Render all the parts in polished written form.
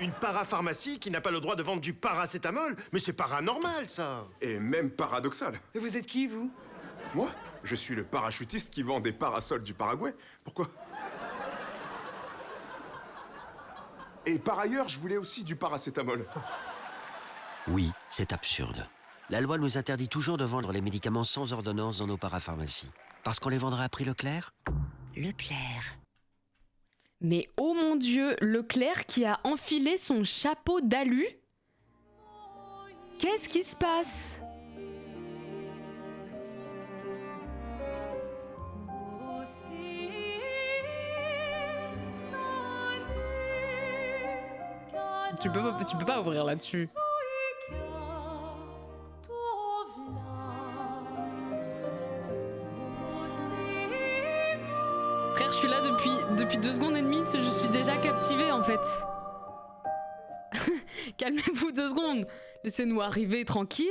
Une parapharmacie qui n'a pas le droit de vendre du paracétamol? Mais c'est paranormal, ça! Et même paradoxal. Et vous êtes qui, vous? Moi, je suis le parachutiste qui vend des parasols du Paraguay. Pourquoi? Et par ailleurs, je voulais aussi du paracétamol. Oui, c'est absurde. La loi nous interdit toujours de vendre les médicaments sans ordonnance dans nos parapharmacies. Parce qu'on les vendra à prix Leclerc? Leclerc. Mais oh mon Dieu, Leclerc qui a enfilé son chapeau d'alu? Qu'est-ce qui se passe? Tu peux pas ouvrir là-dessus. Frère, je suis là depuis 2 secondes et demie, je suis déjà captivée en fait. Calmez-vous 2 secondes. Laissez-nous arriver tranquille.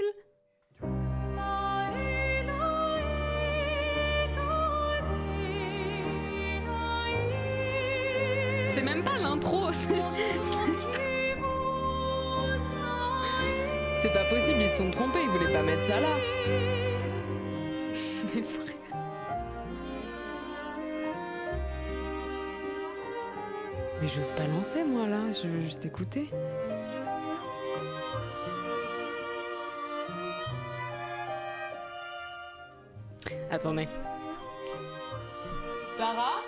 C'est même pas l'intro. C'est pas possible, ils se sont trompés, ils voulaient pas mettre ça là. Mais frère. Mais j'ose pas lancer moi là, je veux juste écouter. Attendez. Clara,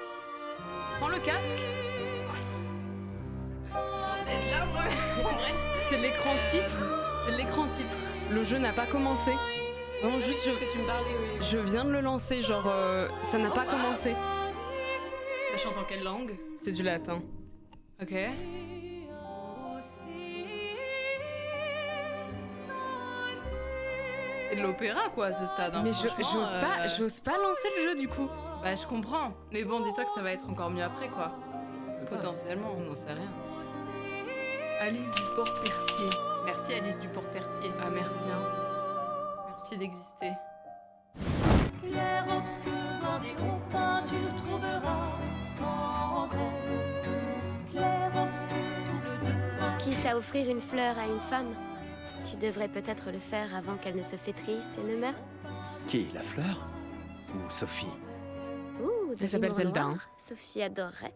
prends le casque. C'est l'écran titre. C'est l'écran titre. Le jeu n'a pas commencé. Vraiment juste que tu me parlais, oui. je viens de le lancer, genre ça n'a pas commencé. Elle chante en quelle langue? C'est du latin. Ok. C'est de l'opéra quoi à ce stade. Hein. Mais Franchement, j'ose pas lancer le jeu du coup. Bah je comprends. Mais bon, dis-toi que ça va être encore mieux après quoi. Potentiellement. On n'en sait rien. Alice Duport-Percier. Merci Alice Duport-Percier. Ah merci hein. Merci d'exister. Clair obscur dans des hauts peintures trouveras sans elle. Clair obscur double de vin. Quitte à offrir une fleur à une femme, tu devrais peut-être le faire avant qu'elle ne se flétrisse et ne meure. Qui, la fleur? Ou Sophie? Ouh, de Elle s'appelle l'humour Zelda, noir. hein. Sophie adorerait.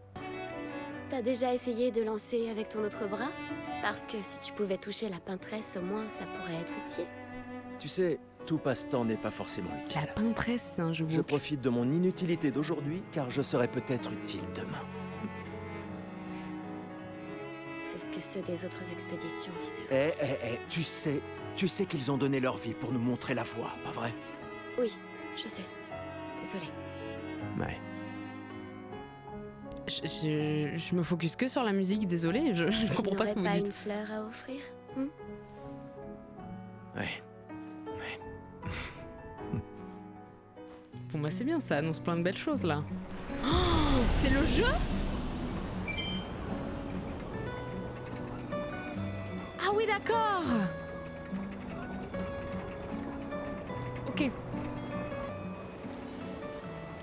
T'as déjà essayé de lancer avec ton autre bras? Parce que si tu pouvais toucher la peintresse, au moins ça pourrait être utile. Tu sais, tout passe-temps n'est pas forcément utile. La peintresse, c'est un jeu Je woke. profite de mon inutilité d'aujourd'hui, car je serai peut-être utile demain. C'est ce que ceux des autres expéditions disaient aussi. Tu sais qu'ils ont donné leur vie pour nous montrer la voie, pas vrai? Oui, je sais. Désolée. Ouais. Je me focus que sur la musique, désolée, je Tu comprends pas ce que vous n'aurais dites. une fleur à offrir? Ouais. Bon bah c'est bien, ça annonce plein de belles choses là. Oh, c'est le jeu? Ah oui d'accord. Ok.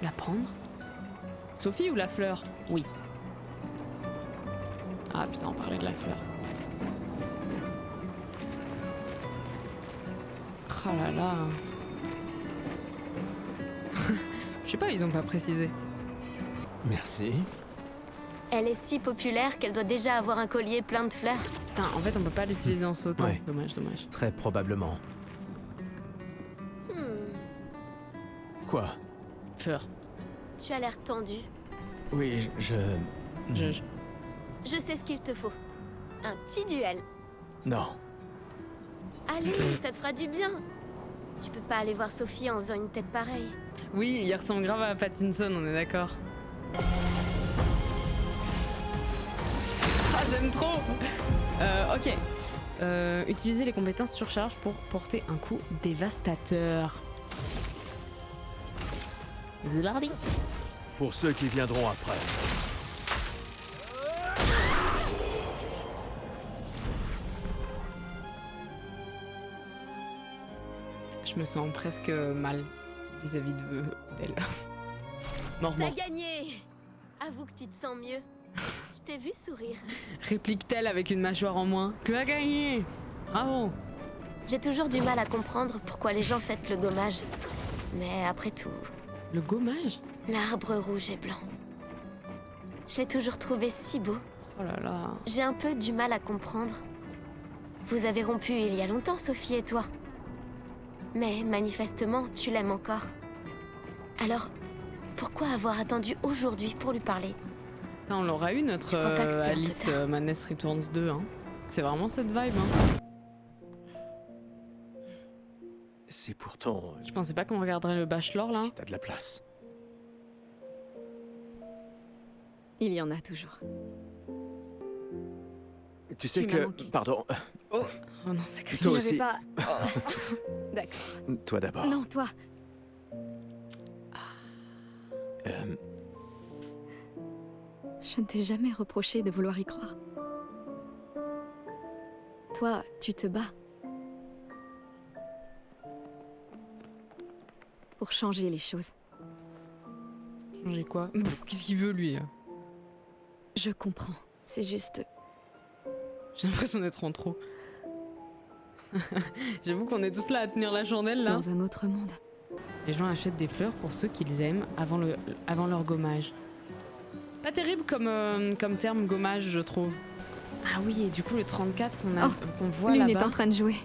La prendre? Sophie ou la fleur? Oui. Ah putain, on parlait de la fleur. Oh là là. Je sais pas, ils ont pas précisé. Merci. Elle est si populaire qu'elle doit déjà avoir un collier plein de fleurs. Putain, en fait, on peut pas l'utiliser en sautant. Ouais. Dommage, dommage. Très probablement. Quoi? Fleur. Tu as l'air tendu. Oui, Je... Je sais ce qu'il te faut. Un petit duel. Non. Allez, ça te fera du bien. Tu peux pas aller voir Sophie en faisant une tête pareille. Oui, il ressemble grave à Pattinson, on est d'accord. Ah, j'aime trop. Ok. Utiliser les compétences surcharge pour porter un coup dévastateur. C'est parti. Pour ceux qui viendront après. Je me sens presque mal vis-à-vis d'elle. Mort. T'as gagné. Avoue que tu te sens mieux. Je t'ai vu sourire. Réplique-t-elle avec une mâchoire en moins. Tu as gagné. Bravo. J'ai toujours du mal à comprendre pourquoi les gens fêtent le gommage. Mais après tout, Le gommage? l'arbre rouge et blanc. Je l'ai toujours trouvé si beau. Oh là là. J'ai un peu du mal à comprendre. Vous avez rompu il y a longtemps, Sophie et toi. Mais manifestement, tu l'aimes encore. Alors, pourquoi avoir attendu aujourd'hui pour lui parler? Putain, on l'aura eu notre Je crois pas que c'est un peu Alice tard. Madness Returns 2. Hein. C'est vraiment cette vibe. Hein. C'est pourtant... Je pensais pas qu'on regarderait le Bachelor là. Si t'as de la place. Il y en a toujours. Tu sais Tu m'as que... manqué. Pardon, Oh non, c'est cru. toi J'avais aussi. pas... D'accord. Toi d'abord. Non, toi. Euh, Je ne t'ai jamais reproché de vouloir y croire. Toi, tu te bats. Pour changer les choses. Changer quoi? Pff, qu'est-ce qu'il veut lui? Je comprends. C'est juste... J'ai l'impression d'être en trop. J'avoue qu'on est tous là à tenir la chandelle là. dans un autre monde. Les gens achètent des fleurs pour ceux qu'ils aiment avant leur gommage. Pas terrible comme terme gommage, je trouve. Ah oui, et du coup le 34 qu'on voit L'une est là-bas. en train de jouer.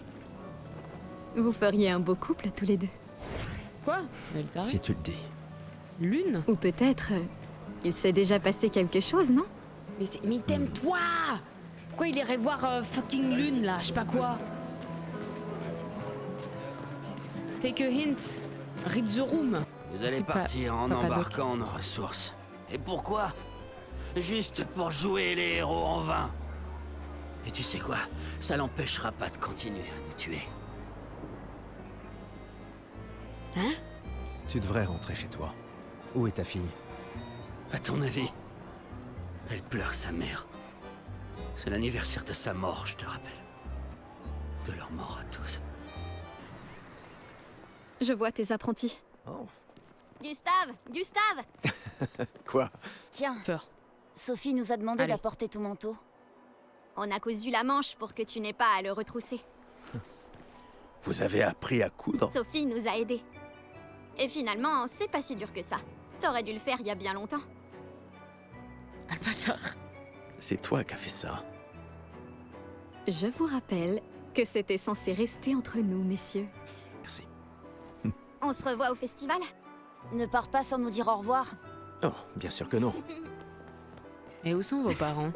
Vous feriez un beau couple tous les deux. Quoi? Mais elle t'arrête. si tu le dis. Lune? Ou peut-être... il s'est déjà passé quelque chose, non? Mais il t'aime toi! Pourquoi il irait voir fucking Lune là? Je sais pas quoi. Take a hint. Read the room. Vous allez C'est pas- partir en pas Paddock. embarquant nos ressources. Et pourquoi? Juste pour jouer les héros en vain. Et tu sais quoi? Ça l'empêchera pas de continuer à nous tuer. Tu devrais rentrer chez toi. Où est ta fille? À ton avis? Elle pleure sa mère. C'est l'anniversaire de sa mort, je te rappelle. De leur mort à tous. Je vois tes apprentis. Oh. Gustave! Quoi? Tiens, Peur. Sophie nous a demandé Allez. d'apporter ton manteau. On a cousu la manche pour que tu n'aies pas à le retrousser. Vous avez appris à coudre? Sophie nous a aidés. Et finalement, c'est pas si dur que ça. T'aurais dû le faire il y a bien longtemps. Ah, le bâtard. C'est toi qui as fait ça. Je vous rappelle que c'était censé rester entre nous, messieurs. Merci. On se revoit au festival? Ne pars pas sans nous dire au revoir. Oh, bien sûr que non. Et où sont vos parents?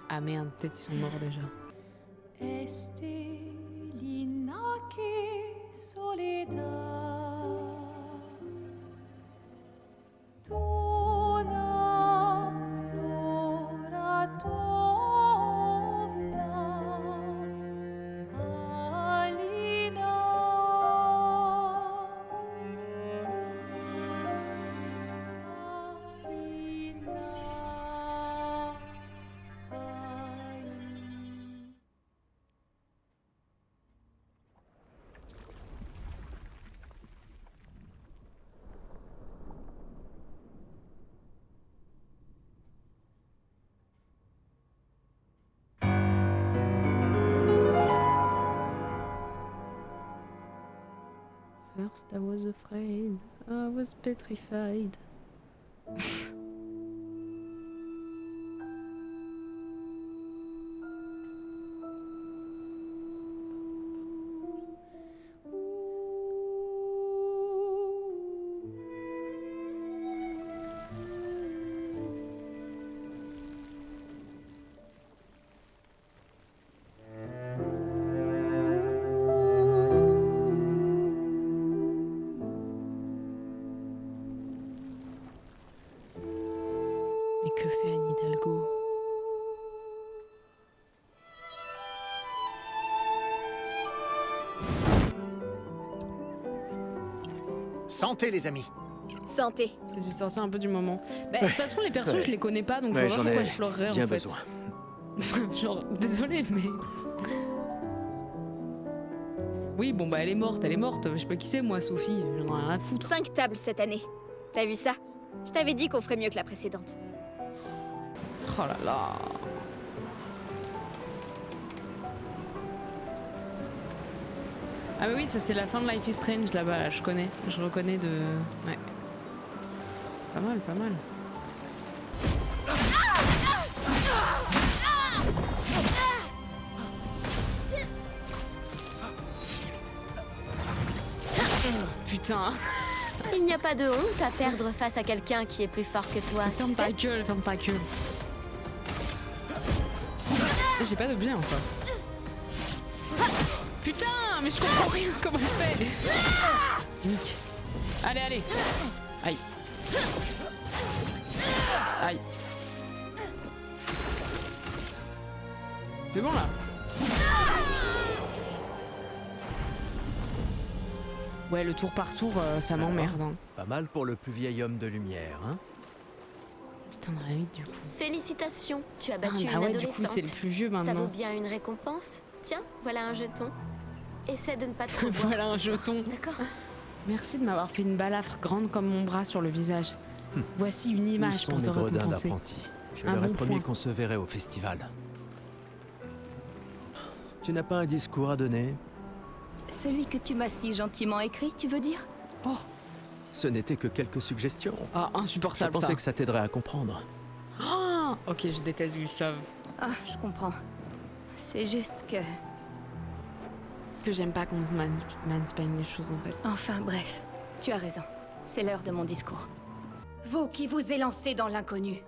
Ah merde, peut-être ils sont morts déjà. Estelina que soledad. Tona lora tovla. Alina. Alina. First I was afraid, I was petrified. Mais que fait Anne Hidalgo? Santé, les amis. Santé. J'ai sorti un peu du moment. Bah, de toute façon, les persos, Ouais. je les connais pas, donc Ouais, je vois j'en pas pourquoi ai je pleurerais bien en fait. besoin. Genre, désolé, mais. Oui, bon, bah, elle est morte. Je sais pas qui c'est, moi, Sophie. J'en ai rien à foutre. 5 tables cette année. T'as vu ça? Je t'avais dit qu'on ferait mieux que la précédente. Oh là là. Ah oui, ça c'est la fin de Life is Strange là-bas, là, je connais. Je reconnais de... Ouais. Pas mal, pas mal. Putain. Il n'y a pas de honte à perdre face à quelqu'un qui est plus fort que toi, tu Ferme ta sais. gueule, ferme ta gueule. J'ai pas d'objet encore. Putain, mais je comprends rien, comment je fais. Nique. Allez, allez. Aïe. Aïe. C'est bon là. Ouais, le tour par tour, ça m'emmerde. Hein. Pas mal pour le plus vieil homme de lumière, hein? Putain, on va vite du coup. Félicitations, tu as battu Ah, une ouais, du adolescente. coup, c'est le plus vieux Ça vaut maintenant. bien une récompense. Tiens, voilà un jeton. Essaie de ne pas trop boire Voilà un ce soir, jeton. D'accord. Merci de m'avoir fait une balafre grande comme mon bras sur le visage. Voici une Ils image sont pour te mes gredins récompenser. d'apprentis. Je Un leur ai bon promis point. qu'on se verrait au festival. Tu n'as pas un discours à donner? Celui que tu m'as si gentiment écrit, tu veux dire? Oh, Ce n'était que quelques suggestions. ah, Je insupportable pensais ça. que ça t'aiderait à comprendre. Ah, ok, je déteste Gustave. Ah, je comprends. C'est juste que... Que j'aime pas qu'on se mansplaine les choses en fait. Enfin, bref. Tu as raison. C'est l'heure de mon discours. Vous qui vous élancez dans l'inconnu,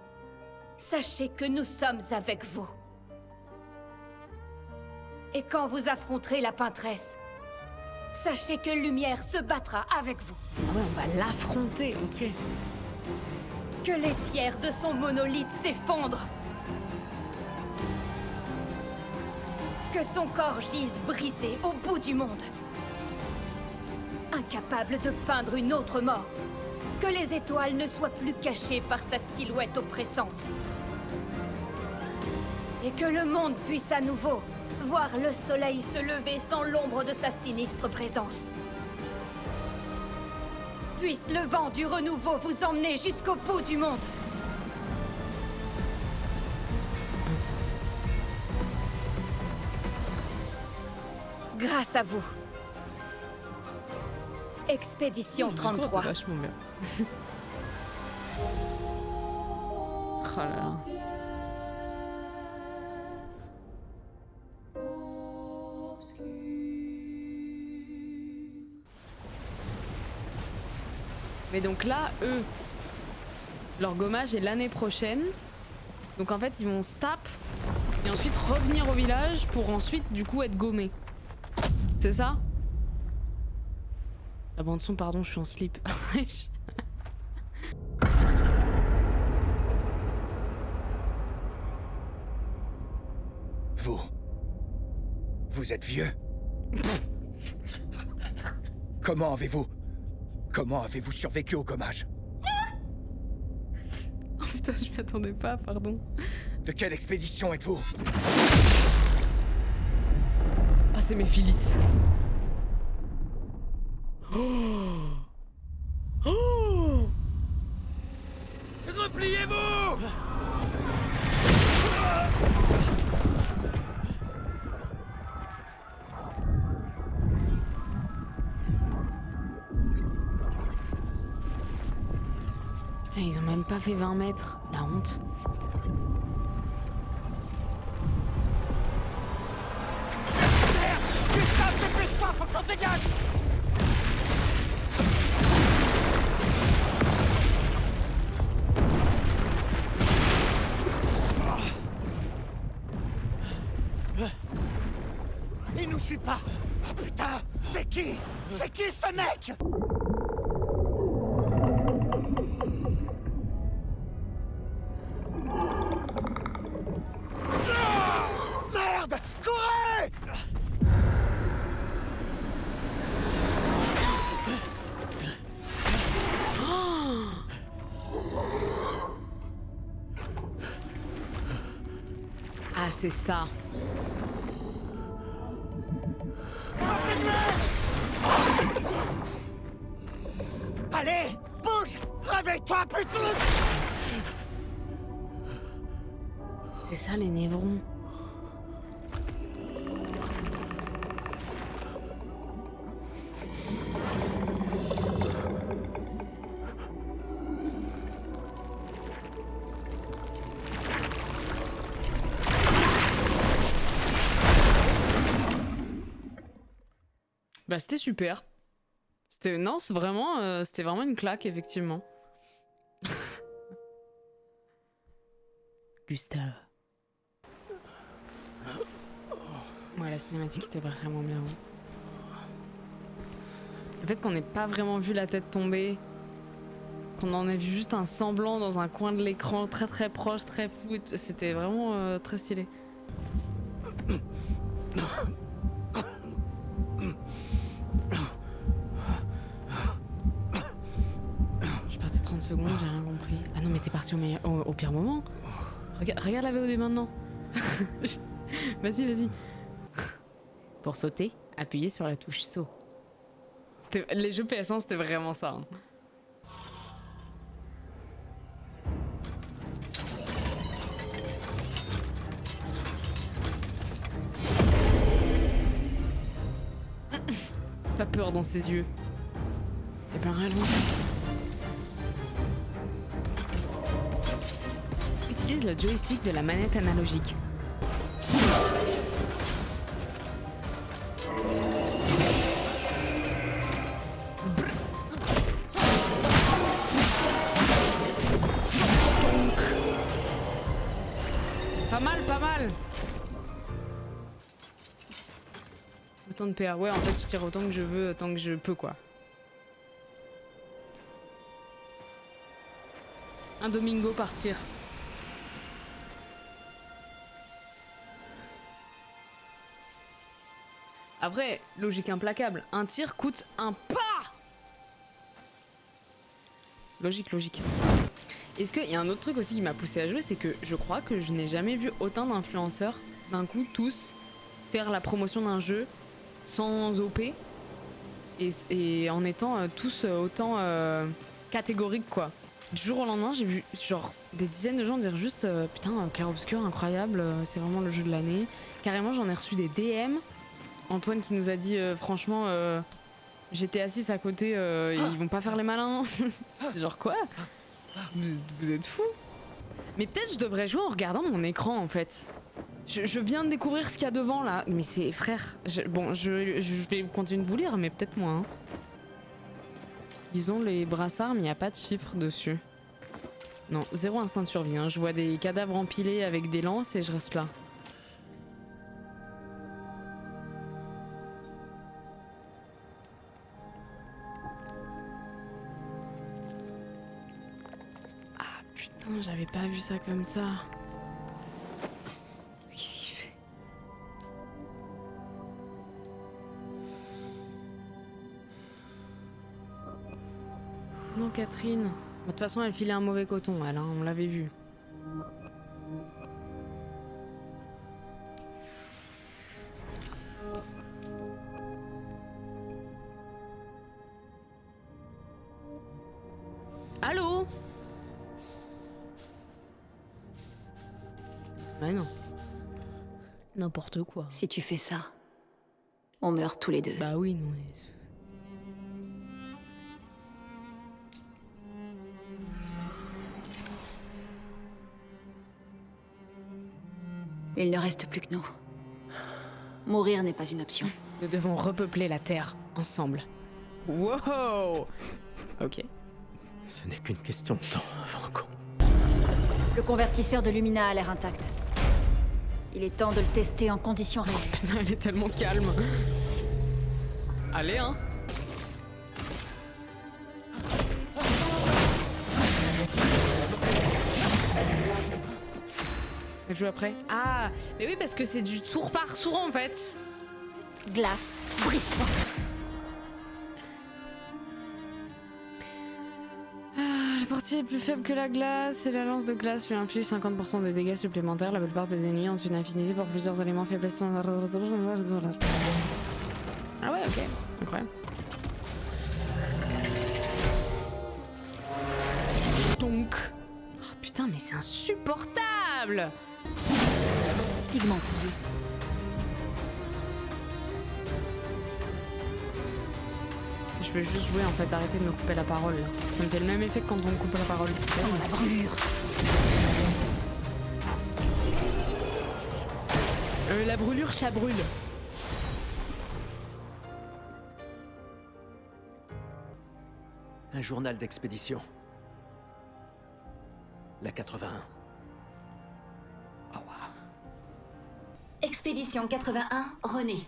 sachez que nous sommes avec vous. Et quand vous affronterez la peintresse, sachez que Lumière se battra avec vous. Ah ouais, on va l'affronter, ok. Que les pierres de son monolithe s'effondrent. Que son corps gise brisé au bout du monde. Incapable de peindre une autre mort. Que les étoiles ne soient plus cachées par sa silhouette oppressante. Et que le monde puisse à nouveau voir le soleil se lever sans l'ombre de sa sinistre présence. Puisse le vent du renouveau vous emmener jusqu'au bout du monde. Grâce à vous. Expédition Le discours était 33. vachement bien. Oh là là. Mais donc là, eux, leur gommage est l'année prochaine. Donc en fait, ils vont se taper et ensuite revenir au village pour ensuite du coup être gommés. C'est ça? La bande son, pardon, je suis en slip. Vous êtes vieux? Comment avez-vous survécu au gommage? Oh putain, je m'y attendais pas, pardon. De quelle expédition êtes-vous? Ah, c'est Méphilis. Oh. Oh. Repliez-vous! Putain, ils ont même pas fait 20 mètres. La honte. Gustave, dépêche-toi, faut qu'on dégage! Il nous suit pas! Oh putain! C'est qui? C'est qui ce mec? Merde! Courez! Ah, c'est ça. Allez, bouge! Réveille-toi, putain! C'est ça les névrons. Bah c'était super. Non, c'était vraiment une claque effectivement. Gustave. Ouais, la cinématique était vraiment bien. Le fait qu'on n'ait pas vraiment vu la tête tomber, qu'on en ait vu juste un semblant dans un coin de l'écran très très proche, très flou, c'était vraiment très stylé. Je suis partie 30 secondes, j'ai rien compris. Ah non mais t'es parti au pire moment. Regarde la VOD maintenant. Vas-y, vas-y. Pour sauter, appuyez sur la touche saut. Les jeux PS1 c'était vraiment ça. Hein. Pas peur dans ses yeux. Et ben rallonge. Utilise le joystick de la manette analogique. Pas mal, pas mal. Autant de PA. Ouais, en fait, je tire autant que je veux, autant que je peux, quoi. Un Domingo par tir. Après, logique implacable. Un tir coûte un pas. Logique, logique. Est-ce qu'il y a un autre truc aussi qui m'a poussé à jouer, c'est que je crois que je n'ai jamais vu autant d'influenceurs, d'un coup, tous, faire la promotion d'un jeu sans OP et en étant tous autant catégoriques, quoi. Du jour au lendemain, j'ai vu genre des dizaines de gens dire juste putain, Clair Obscur, incroyable, c'est vraiment le jeu de l'année. Carrément, j'en ai reçu des DM. Antoine qui nous a dit franchement, j'étais assise à côté, ils vont pas faire les malins. C'est genre quoi? Vous êtes fous? Mais peut-être je devrais jouer en regardant mon écran en fait. Je viens de découvrir ce qu'il y a devant là. Mais c'est frère. Bon, je vais continuer de vous lire, mais peut-être moins. Hein. Ils ont les brassards, mais il n'y a pas de chiffre dessus. Non, zéro instinct de survie. Hein. Je vois des cadavres empilés avec des lances et je reste là. Putain, j'avais pas vu ça comme ça. Qu'est-ce qu'il fait? Non, Catherine. De toute façon, elle filait un mauvais coton, elle, hein, on l'avait vu. Allô? Bah non. N'importe quoi. Si tu fais ça, on meurt tous les deux. Bah oui, non. Mais... Il ne reste plus que nous. Mourir n'est pas une option. Nous devons repeupler la Terre, ensemble. Wow! Ok. Ce n'est qu'une question de temps avant qu'on... Le convertisseur de Lumina a l'air intact. Il est temps de le tester en conditions réelles. Oh, putain, elle est tellement calme. Allez, hein. Elle joue après. Ah, mais oui, parce que c'est du tour par tour en fait. Glace, brise-toi. La partie est plus faible que la glace et la lance de glace lui inflige 50% de dégâts supplémentaires. La plupart des ennemis ont une affinité pour plusieurs éléments faiblesse. Ah ouais, ok, incroyable. Donc... Oh putain, mais c'est insupportable. Pigment pourri. Je vais juste jouer en fait, arrêtez de me couper la parole. Là. Ça me fait le même effet que quand on me coupe la parole. Sans la brûlure. La brûlure, ça brûle. Un journal d'expédition. La 81. Oh, wow. Expédition 81, René.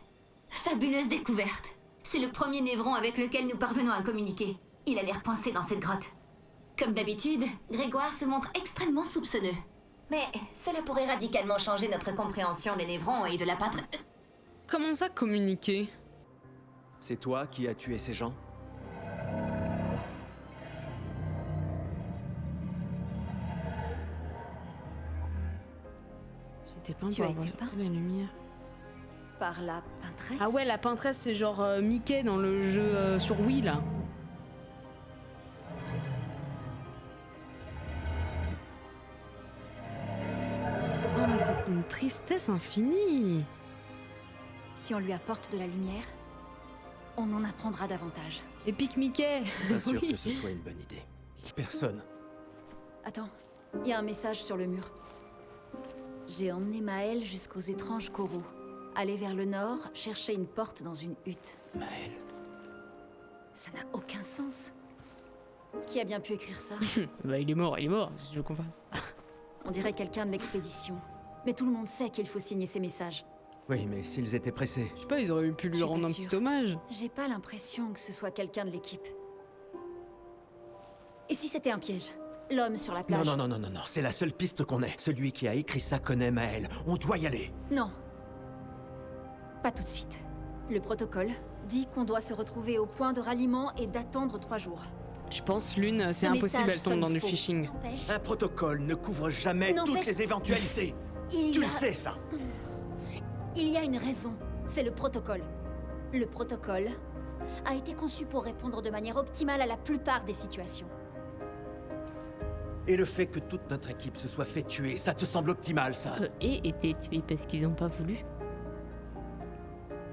Fabuleuse découverte. C'est le premier névron avec lequel nous parvenons à communiquer. Il a l'air coincé dans cette grotte. Comme d'habitude, Grégoire se montre extrêmement soupçonneux. Mais cela pourrait radicalement changer notre compréhension des névrons et de la peintre... Comment ça communiquer? C'est toi qui as tué ces gens? J'étais peint Tu pour as avoir été peint surtout la lumière. Par la peintresse. Ah ouais, la peintresse, c'est genre Mickey dans le jeu sur Wii, là. Oh, mais c'est une tristesse infinie. Si on lui apporte de la lumière, on en apprendra davantage. Épique Mickey. Pas sûr Oui. que ce soit une bonne idée. Personne. Attends, il y a un message sur le mur. J'ai emmené Maël jusqu'aux étranges coraux. Aller vers le nord, chercher une porte dans une hutte. Maël. Ça n'a aucun sens. Qui a bien pu écrire ça? Bah il est mort, je veux qu'on fasse. On dirait quelqu'un de l'expédition. Mais tout le monde sait qu'il faut signer ces messages. Oui, mais s'ils étaient pressés. Je sais pas, ils auraient pu Je lui suis rendre pas un sûre. petit hommage. J'ai pas l'impression que ce soit quelqu'un de l'équipe. Et si c'était un piège? L'homme sur la Non, plage? non, c'est la seule piste qu'on ait. Celui qui a écrit ça connaît Maël. On doit y aller. Non. Pas tout de suite. Le protocole dit qu'on doit se retrouver au point de ralliement et d'attendre 3 jours. Je pense Lune, c'est Ce impossible, message elle tombe dans sonne du faux. phishing. N'empêche, Un protocole ne couvre jamais toutes N'empêche- les éventualités. il Tu y le a... sais, ça. Il y a une raison. C'est le protocole. Le protocole a été conçu pour répondre de manière optimale à la plupart des situations. Et le fait que toute notre équipe se soit fait tuer, ça te semble optimal, ça? Et étaient tués parce qu'ils ont pas voulu.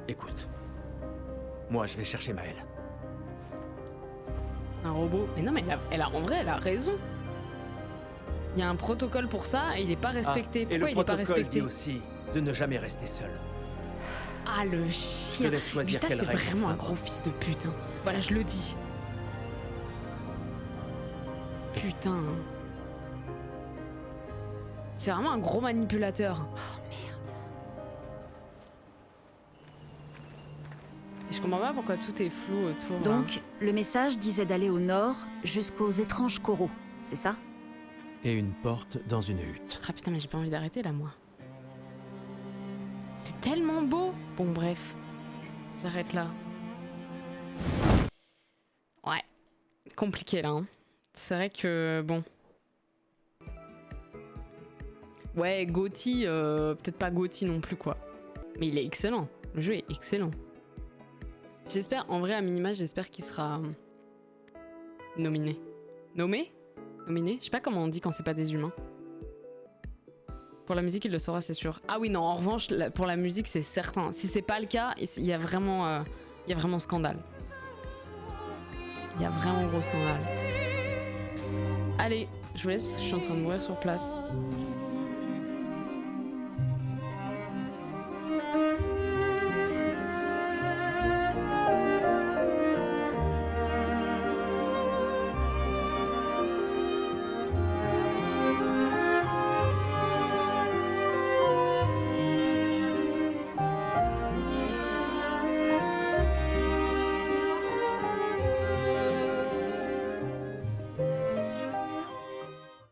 Écoute. Moi, je vais chercher Maël. C'est un robot. Mais non, mais en vrai, elle a raison. Il y a un protocole pour ça et il est pas respecté. Et Pourquoi le il est pas protocole respecté? dit aussi de ne jamais rester seul. Ah, le chien. laisse choisir Putain, quelle c'est règle vraiment un enfreindre. gros fils de pute. Hein. Voilà, je le dis. Putain. C'est vraiment un gros manipulateur. Oh merde. Et je comprends pas pourquoi tout est flou autour. là. Donc, le message disait d'aller au nord jusqu'aux étranges coraux, c'est ça? Et une porte dans une hutte. Ah putain, mais j'ai pas envie d'arrêter là, moi. C'est tellement beau. Bon, bref. J'arrête là. Ouais. Compliqué là. Hein. C'est vrai que bon. Ouais, Gauthier, peut-être pas Gauthier non plus quoi. Mais il est excellent. Le jeu est excellent. J'espère, en vrai, à minima, j'espère qu'il sera nominé. Nommé? Nominé? Je sais pas comment on dit quand c'est pas des humains. Pour la musique, il le saura, c'est sûr. Ah oui, non, en revanche, pour la musique, c'est certain. Si c'est pas le cas, il y a vraiment scandale. Il y a vraiment gros scandale. Allez, je vous laisse parce que je suis en train de mourir sur place.